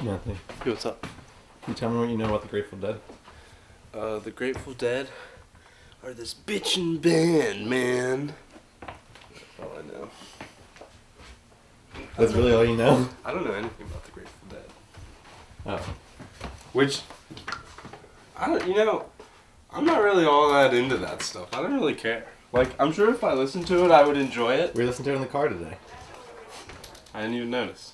Nothing. Hey, what's up? Can you tell me what you know about the Grateful Dead? The Grateful Dead are this bitchin' band, man. That's all I know. That's really all you know? I don't know anything about the Grateful Dead. Oh. Which, I'm not really all that into that stuff. I don't really care. Like, I'm sure if I listened to it, I would enjoy it. We listened to it in the car today. I didn't even notice.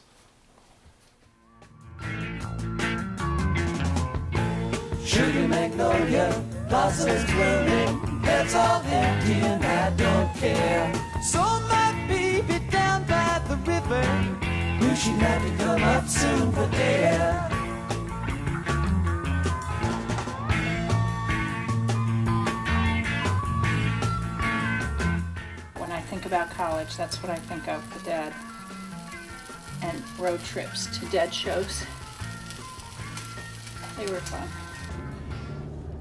Sugar magnolia, blossoms blooming, heads all empty and I don't care. So my baby down by the river, wishing I could come up soon for air. When I think about college, that's what I think of, the Dead. And road trips to Dead shows. They were fun.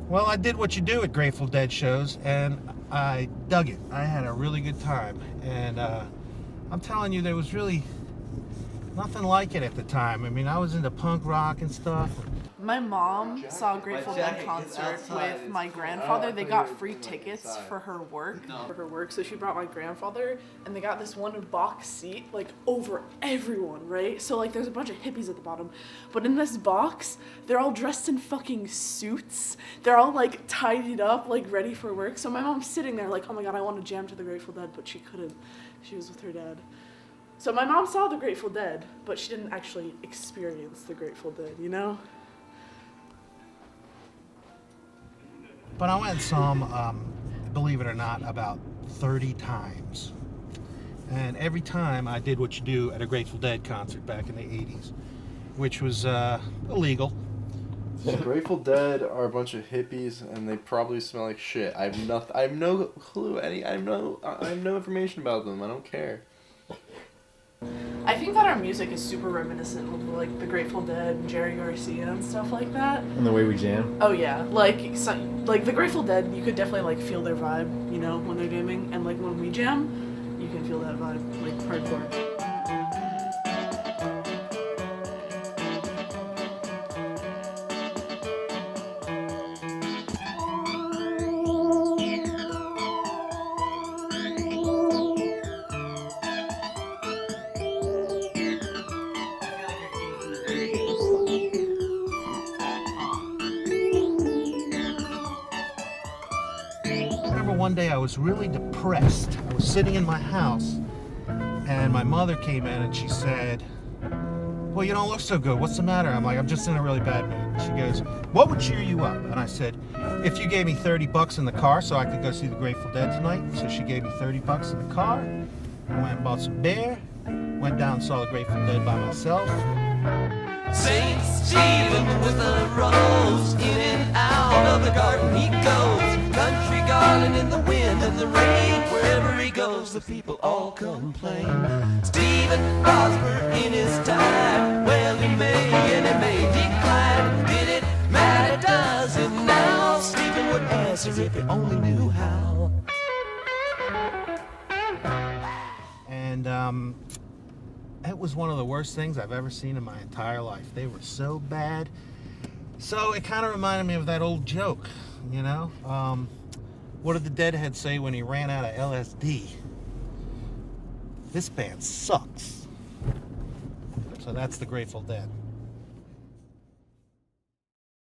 Well, I did what you do at Grateful Dead shows, and I dug it. I had a really good time, and I'm telling you, there was really nothing like it at the time. I mean, I was into punk rock and stuff. My mom saw a Grateful Dead concert with my grandfather. They got free tickets for her work. So she brought my grandfather, and they got this one box seat, like, over everyone, right? So, like, there's a bunch of hippies at the bottom. But in this box, they're all dressed in fucking suits. They're all, like, tidied up, like, ready for work. So my mom's sitting there like, oh my god, I want to jam to the Grateful Dead, but she couldn't. She was with her dad. So my mom saw the Grateful Dead, but she didn't actually experience the Grateful Dead, you know? But I went and saw them, believe it or not, about 30 times. And every time I did what you do at a Grateful Dead concert back in the 80s, which was illegal. The Grateful Dead are a bunch of hippies, and they probably smell like shit. I have no clue. I have no information about them. I don't care. I think that our music is super reminiscent of like the Grateful Dead and Jerry Garcia and stuff like that. And the way we jam? Oh yeah, like the Grateful Dead, you could definitely like feel their vibe, you know, when they're jamming, and like when we jam, you can feel that vibe, like hardcore. One day I was really depressed. I was sitting in my house, and my mother came in and she said, well, you don't look so good. What's the matter? I'm like, I'm just in a really bad mood. She goes, what would cheer you up? And I said, if you gave me $30 in the car so I could go see the Grateful Dead tonight. So she gave me $30 in the car. I went and bought some beer, went down and saw the Grateful Dead by myself. Saint Stephen with a rose, in and out of the garden he goes. Country garden in the wind and the rain. Wherever he goes, the people all complain. Stephen prospered in his time. Well, he may and he may decline. Did it matter? Does it now? Stephen would answer if he only knew how. And it was one of the worst things I've ever seen in my entire life. They were so bad. So it kind of reminded me of that old joke, you know? What did the Deadhead say when he ran out of LSD? This band sucks. So that's the Grateful Dead.